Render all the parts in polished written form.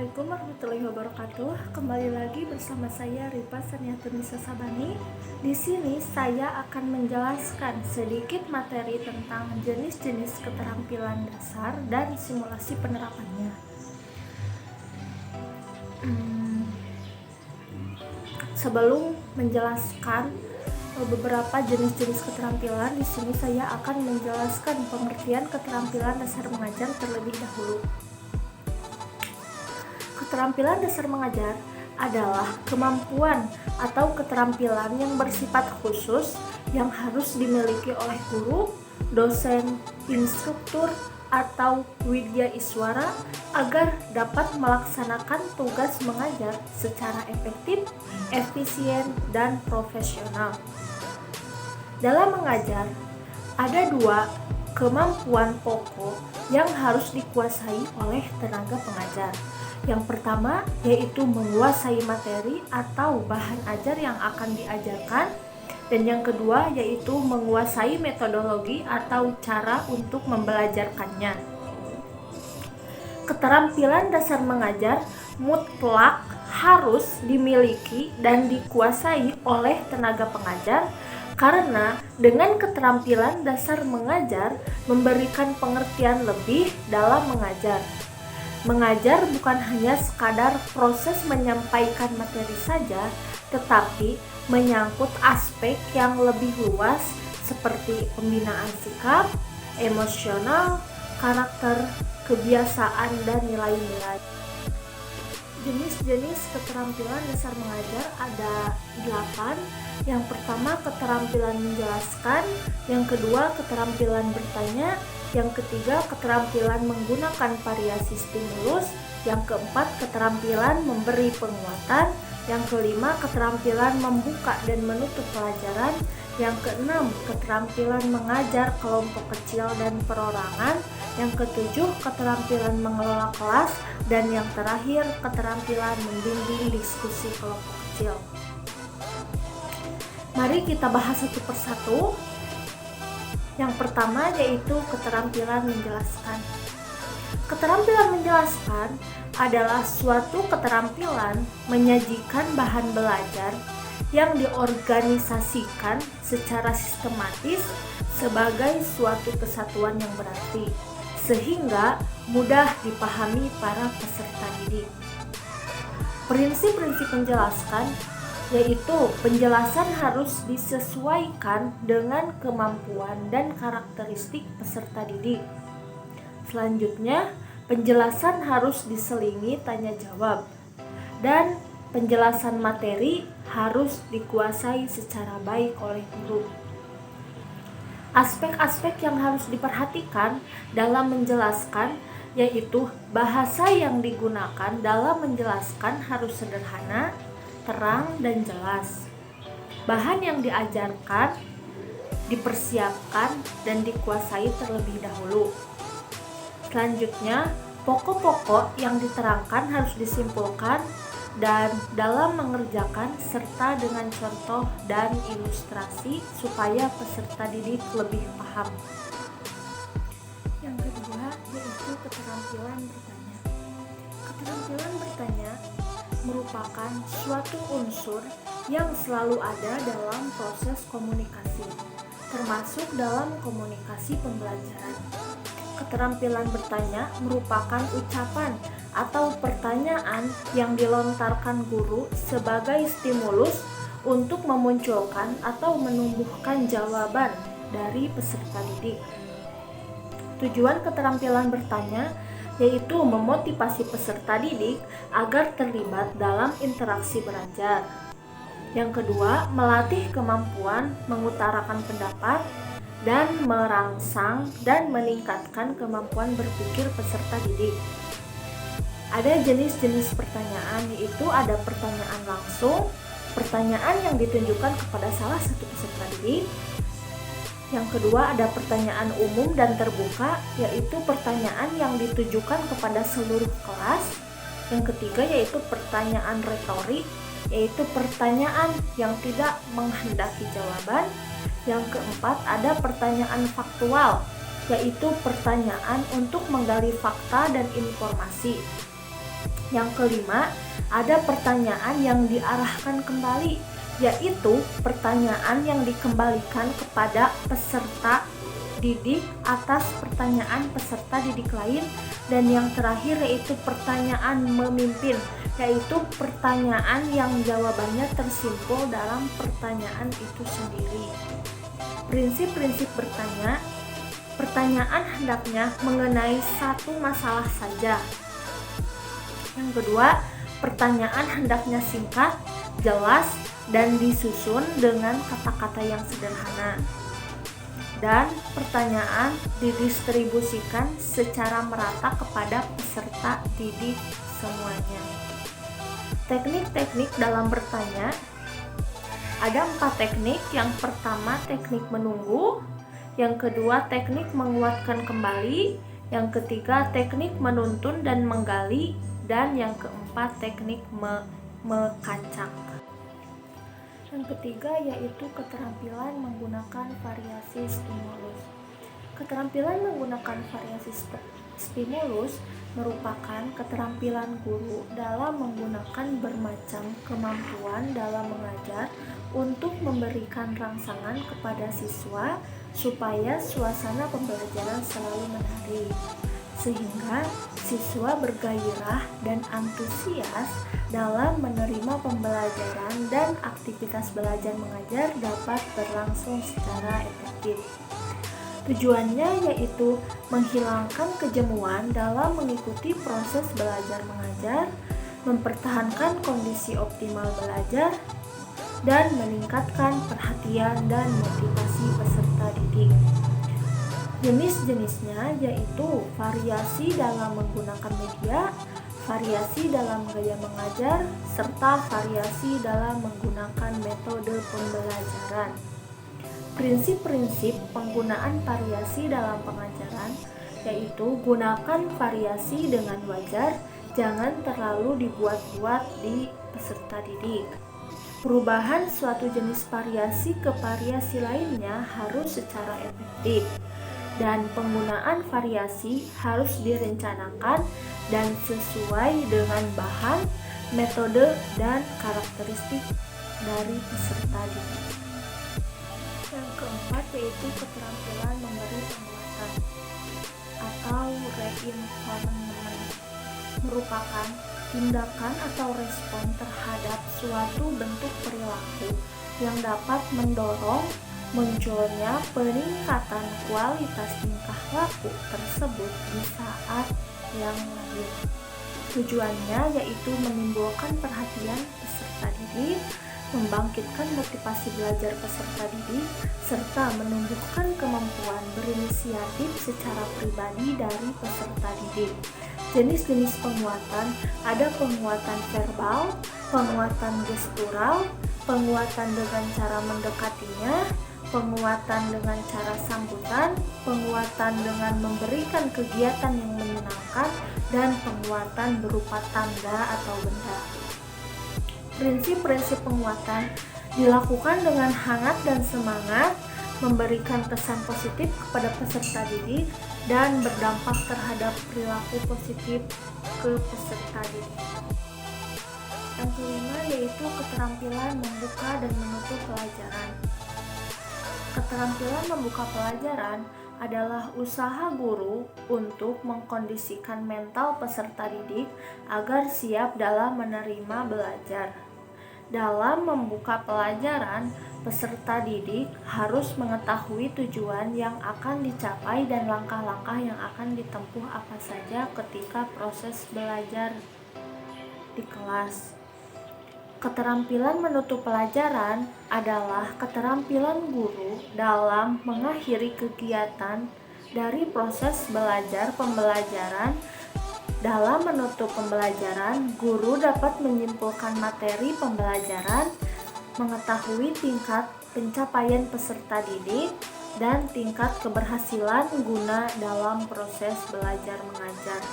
Assalamualaikum warahmatullahi wabarakatuh. Kembali lagi bersama saya Ripa Saniatunisa Sabani. Di sini saya akan menjelaskan sedikit materi tentang jenis-jenis keterampilan dasar dan simulasi penerapannya. Sebelum menjelaskan beberapa jenis-jenis keterampilan, di sini saya akan menjelaskan pengertian keterampilan dasar mengajar terlebih dahulu. Keterampilan dasar mengajar adalah kemampuan atau keterampilan yang bersifat khusus yang harus dimiliki oleh guru, dosen, instruktur, atau widya iswara agar dapat melaksanakan tugas mengajar secara efektif, efisien, dan profesional. Dalam mengajar, ada dua kemampuan pokok yang harus dikuasai oleh tenaga pengajar. Yang pertama yaitu menguasai materi atau bahan ajar yang akan diajarkan, dan yang kedua yaitu menguasai metodologi atau cara untuk membelajarkannya. Keterampilan dasar mengajar mutlak harus dimiliki dan dikuasai oleh tenaga pengajar, karena dengan keterampilan dasar mengajar memberikan pengertian lebih dalam mengajar. Mengajar bukan hanya sekadar proses menyampaikan materi saja, tetapi menyangkut aspek yang lebih luas seperti pembinaan sikap, emosional, karakter, kebiasaan, dan nilai-nilai. Jenis-jenis keterampilan dasar mengajar ada 8. Yang pertama keterampilan menjelaskan, yang kedua keterampilan bertanya, yang ketiga keterampilan menggunakan variasi stimulus, yang keempat keterampilan memberi penguatan, yang kelima keterampilan membuka dan menutup pelajaran, yang keenam keterampilan mengajar kelompok kecil dan perorangan, yang ketujuh keterampilan mengelola kelas, dan yang terakhir keterampilan membimbing diskusi kelompok kecil. Mari kita bahas satu persatu. Yang pertama yaitu keterampilan menjelaskan. Keterampilan menjelaskan adalah suatu keterampilan menyajikan bahan belajar yang diorganisasikan secara sistematis sebagai suatu kesatuan yang berarti, sehingga mudah dipahami para peserta didik. Prinsip-prinsip menjelaskan yaitu penjelasan harus disesuaikan dengan kemampuan dan karakteristik peserta didik. Selanjutnya, penjelasan harus diselingi tanya jawab, dan penjelasan materi harus dikuasai secara baik oleh guru. Aspek-aspek yang harus diperhatikan dalam menjelaskan yaitu bahasa yang digunakan dalam menjelaskan harus sederhana, terang, dan jelas. Bahan yang diajarkan dipersiapkan dan dikuasai terlebih dahulu. Selanjutnya, pokok-pokok yang diterangkan harus disimpulkan dan dalam mengerjakan serta dengan contoh dan ilustrasi supaya peserta didik lebih paham. Yang kedua yaitu keterampilan bertanya. Keterampilan bertanya merupakan suatu unsur yang selalu ada dalam proses komunikasi, termasuk dalam komunikasi pembelajaran. Keterampilan bertanya merupakan ucapan atau pertanyaan yang dilontarkan guru sebagai stimulus untuk memunculkan atau menumbuhkan jawaban dari peserta didik. Tujuan keterampilan bertanya yaitu memotivasi peserta didik agar terlibat dalam interaksi belajar. Yang kedua, melatih kemampuan mengutarakan pendapat dan merangsang dan meningkatkan kemampuan berpikir peserta didik. Ada jenis-jenis pertanyaan, yaitu ada pertanyaan langsung, pertanyaan yang ditujukan kepada salah satu peserta didik. Yang kedua ada pertanyaan umum dan terbuka, yaitu pertanyaan yang ditujukan kepada seluruh kelas. Yang ketiga yaitu pertanyaan retorik, yaitu pertanyaan yang tidak menghendaki jawaban. Yang keempat ada pertanyaan faktual, yaitu pertanyaan untuk menggali fakta dan informasi. Yang kelima, ada pertanyaan yang diarahkan kembali, yaitu pertanyaan yang dikembalikan kepada peserta didik atas pertanyaan peserta didik lain. Dan yang terakhir yaitu pertanyaan memimpin, yaitu pertanyaan yang jawabannya tersimpul dalam pertanyaan itu sendiri. Prinsip-prinsip bertanya. Pertanyaan hendaknya mengenai satu masalah saja. Yang kedua, pertanyaan hendaknya singkat, jelas, dan disusun dengan kata-kata yang sederhana. Dan pertanyaan didistribusikan secara merata kepada peserta didik semuanya. Teknik-teknik dalam bertanya, ada 4 teknik. Yang pertama, teknik menunggu. Yang kedua, teknik menguatkan kembali. Yang ketiga, teknik menuntun dan menggali. Dan yang keempat, teknik mekacak. Yang ketiga yaitu keterampilan menggunakan variasi stimulus. Keterampilan menggunakan variasi stimulus merupakan keterampilan guru dalam menggunakan bermacam kemampuan dalam mengajar untuk memberikan rangsangan kepada siswa supaya suasana pembelajaran selalu menarik, sehingga siswa bergairah dan antusias dalam menerima pembelajaran dan aktivitas belajar mengajar dapat berlangsung secara efektif. Tujuannya yaitu menghilangkan kejenuhan dalam mengikuti proses belajar mengajar, mempertahankan kondisi optimal belajar, dan meningkatkan perhatian dan motivasi peserta didik. Jenis-jenisnya yaitu variasi dalam menggunakan media, variasi dalam gaya mengajar, serta variasi dalam menggunakan metode pembelajaran. Prinsip-prinsip penggunaan variasi dalam pengajaran yaitu gunakan variasi dengan wajar, jangan terlalu dibuat-buat di peserta didik. Perubahan suatu jenis variasi ke variasi lainnya harus secara efektif, dan penggunaan variasi harus direncanakan dan sesuai dengan bahan, metode, dan karakteristik dari peserta didik. Yang keempat yaitu keterampilan memberi penguatan atau reinforcement, merupakan tindakan atau respon terhadap suatu bentuk perilaku yang dapat mendorong munculnya peningkatan kualitas tingkah laku tersebut di saat yang lain. Tujuannya yaitu menimbulkan perhatian peserta didik, membangkitkan motivasi belajar peserta didik, serta menumbuhkan kemampuan berinisiatif secara pribadi dari peserta didik. Jenis-jenis penguatan ada penguatan verbal, penguatan gestural, penguatan dengan cara mendekatinya, penguatan dengan cara sambutan, penguatan dengan memberikan kegiatan yang menyenangkan, dan penguatan berupa tanda atau benda. Prinsip-prinsip penguatan dilakukan dengan hangat dan semangat, memberikan kesan positif kepada peserta didik, dan berdampak terhadap perilaku positif ke peserta didik. Yang kelima yaitu keterampilan membuka dan menutup pelajaran. Keterampilan membuka pelajaran adalah usaha guru untuk mengkondisikan mental peserta didik agar siap dalam menerima belajar. Dalam membuka pelajaran, peserta didik harus mengetahui tujuan yang akan dicapai dan langkah-langkah yang akan ditempuh apa saja ketika proses belajar di kelas. Keterampilan menutup pelajaran adalah keterampilan guru dalam mengakhiri kegiatan dari proses belajar pembelajaran. Dalam menutup pembelajaran, guru dapat menyimpulkan materi pembelajaran, mengetahui tingkat pencapaian peserta didik, dan tingkat keberhasilan guna dalam proses belajar mengajar.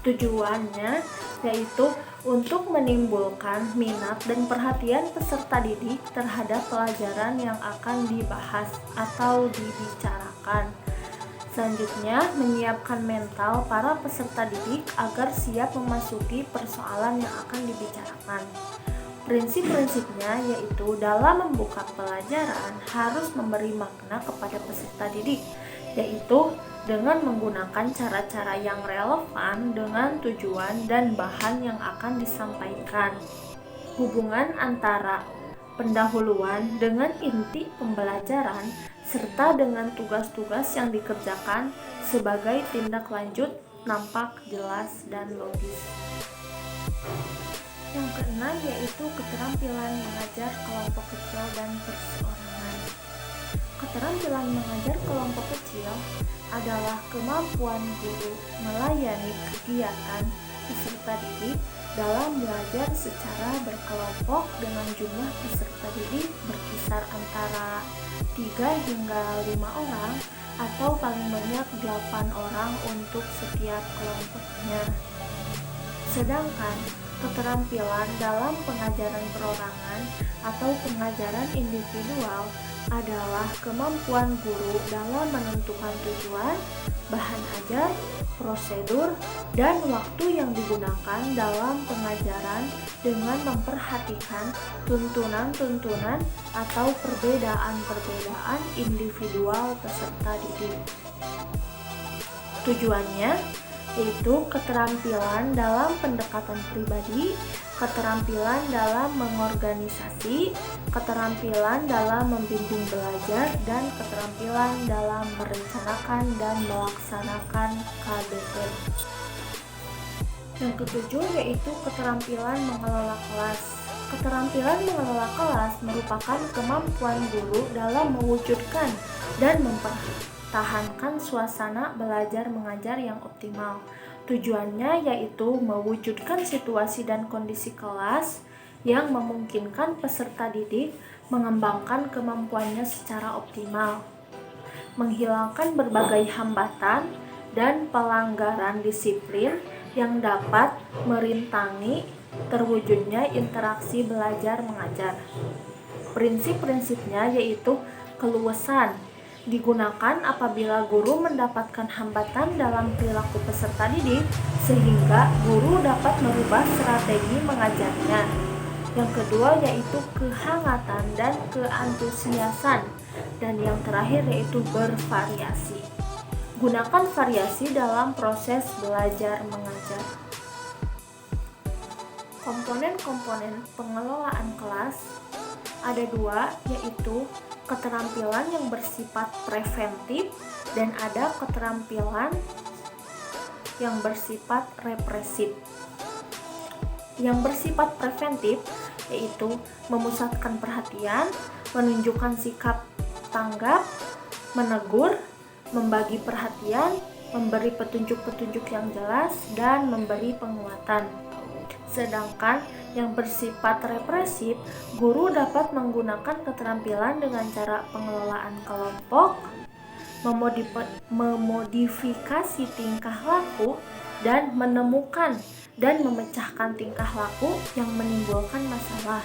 Tujuannya yaitu untuk menimbulkan minat dan perhatian peserta didik terhadap pelajaran yang akan dibahas atau dibicarakan, Selanjutnya, menyiapkan mental para peserta didik agar siap memasuki persoalan yang akan dibicarakan. Prinsip-prinsipnya yaitu dalam membuka pelajaran harus memberi makna kepada peserta didik, yaitu dengan menggunakan cara-cara yang relevan dengan tujuan dan bahan yang akan disampaikan. Hubungan antara pendahuluan dengan inti pembelajaran serta dengan tugas-tugas yang dikerjakan sebagai tindak lanjut nampak jelas dan logis. Yang keenam yaitu keterampilan mengajar kelompok kecil dan perseorangan. Keterampilan mengajar kelompok kecil adalah kemampuan guru melayani kegiatan peserta didik dalam belajar secara berkelompok dengan jumlah peserta didik berkisar antara 3 hingga 5 orang atau paling banyak 8 orang untuk setiap kelompoknya. Sedangkan keterampilan dalam pengajaran perorangan atau pengajaran individual adalah kemampuan guru dalam menentukan tujuan, bahan ajar, prosedur, dan waktu yang digunakan dalam pengajaran dengan memperhatikan tuntunan-tuntunan atau perbedaan-perbedaan individual peserta didik. Tujuannya yaitu keterampilan dalam pendekatan pribadi, keterampilan dalam mengorganisasi, keterampilan dalam membimbing belajar, dan keterampilan dalam merencanakan dan melaksanakan KBM. Yang ketujuh yaitu keterampilan mengelola kelas. Keterampilan mengelola kelas merupakan kemampuan guru dalam mewujudkan dan mempertahankan suasana belajar mengajar yang optimal. Tujuannya yaitu mewujudkan situasi dan kondisi kelas yang memungkinkan peserta didik mengembangkan kemampuannya secara optimal, menghilangkan berbagai hambatan dan pelanggaran disiplin yang dapat merintangi terwujudnya interaksi belajar mengajar. Prinsip-prinsipnya yaitu keluasan digunakan apabila guru mendapatkan hambatan dalam perilaku peserta didik sehingga guru dapat merubah strategi mengajarnya. Yang kedua yaitu kehangatan dan keantusiasan, dan yang terakhir yaitu bervariasi. Gunakan variasi dalam proses belajar mengajar. Komponen-komponen pengelolaan kelas ada 2, yaitu keterampilan yang bersifat preventif dan ada keterampilan yang bersifat represif. Yang bersifat preventif yaitu memusatkan perhatian, menunjukkan sikap tanggap, menegur, membagi perhatian, memberi petunjuk-petunjuk yang jelas, dan memberi penguatan. Sedangkan yang bersifat represif, guru dapat menggunakan keterampilan dengan cara pengelolaan kelompok, memodifikasi tingkah laku, dan menemukan dan memecahkan tingkah laku yang menimbulkan masalah.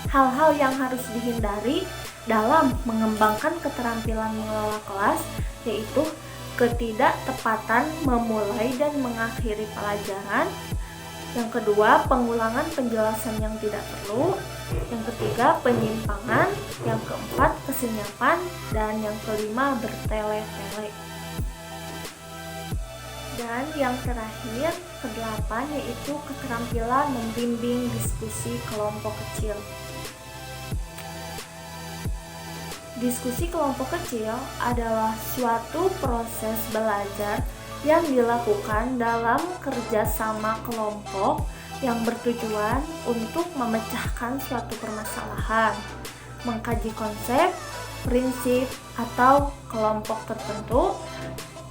Hal-hal yang harus dihindari dalam mengembangkan keterampilan mengelola kelas yaitu ketidaktepatan memulai dan mengakhiri pelajaran. Yang kedua, pengulangan penjelasan yang tidak perlu. Yang ketiga, penyimpangan. Yang keempat, kesenyapan. Dan yang kelima, bertele-tele. Dan yang terakhir, kedelapan, yaitu keterampilan membimbing diskusi kelompok kecil. Diskusi kelompok kecil adalah suatu proses belajar yang dilakukan dalam kerjasama kelompok yang bertujuan untuk memecahkan suatu permasalahan, mengkaji konsep, prinsip, atau kelompok tertentu.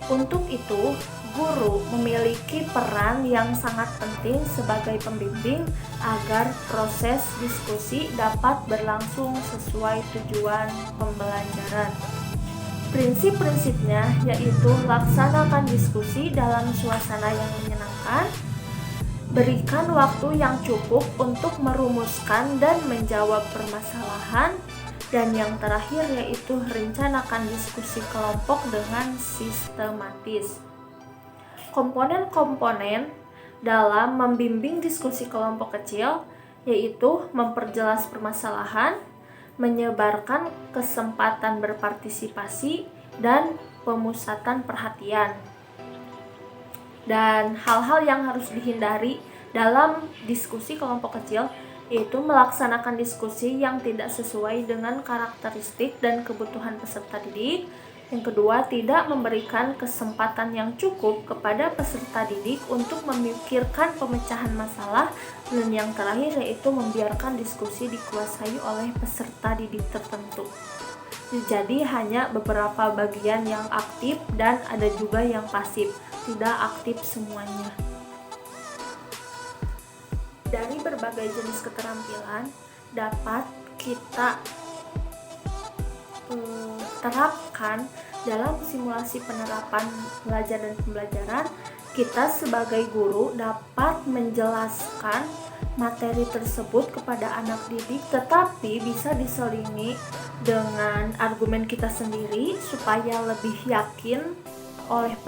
Untuk itu, guru memiliki peran yang sangat penting sebagai pembimbing agar proses diskusi dapat berlangsung sesuai tujuan pembelajaran. Prinsip-prinsipnya yaitu laksanakan diskusi dalam suasana yang menyenangkan, berikan waktu yang cukup untuk merumuskan dan menjawab permasalahan, Dan yang terakhir yaitu rencanakan diskusi kelompok dengan sistematis. Komponen-komponen dalam membimbing diskusi kelompok kecil yaitu memperjelas permasalahan, menyebarkan kesempatan berpartisipasi, dan pemusatan perhatian. Dan hal-hal yang harus dihindari dalam diskusi kelompok kecil yaitu melaksanakan diskusi yang tidak sesuai dengan karakteristik dan kebutuhan peserta didik. Yang kedua, tidak memberikan kesempatan yang cukup kepada peserta didik untuk memikirkan pemecahan masalah. Dan yang terakhir yaitu membiarkan diskusi dikuasai oleh peserta didik tertentu. Jadi hanya beberapa bagian yang aktif dan ada juga yang pasif, tidak aktif semuanya. Dari berbagai jenis keterampilan dapat kita terapkan dalam simulasi penerapan belajar dan pembelajaran. Kita sebagai guru dapat menjelaskan materi tersebut kepada anak didik, tetapi bisa diselingi dengan argumen kita sendiri supaya lebih yakin oleh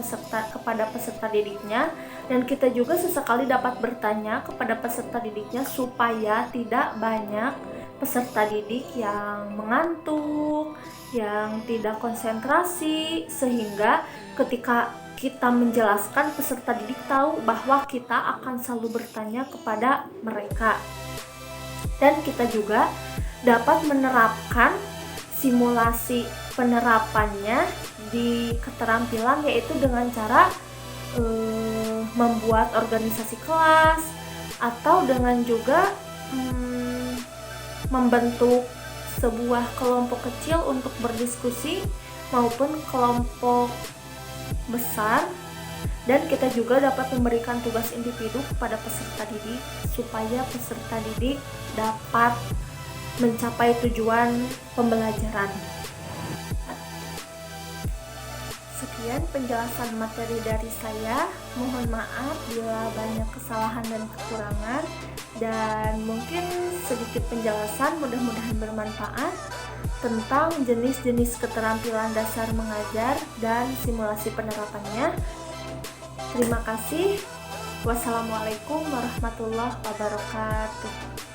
kepada peserta didiknya, dan kita juga sesekali dapat bertanya kepada peserta didiknya supaya tidak banyak peserta didik yang mengantuk, yang tidak konsentrasi, sehingga ketika kita menjelaskan peserta didik tahu bahwa kita akan selalu bertanya kepada mereka. Dan kita juga dapat menerapkan simulasi penerapannya di keterampilan, yaitu dengan cara membuat organisasi kelas atau dengan juga membentuk sebuah kelompok kecil untuk berdiskusi maupun kelompok besar. Dan kita juga dapat memberikan tugas individu kepada peserta didik supaya peserta didik dapat mencapai tujuan pembelajaran. Sekian penjelasan materi dari saya. Mohon maaf bila banyak kesalahan dan kekurangan, dan mungkin sedikit penjelasan mudah-mudahan bermanfaat tentang jenis-jenis keterampilan dasar mengajar dan simulasi penerapannya. Terima kasih. Wassalamualaikum warahmatullahi wabarakatuh.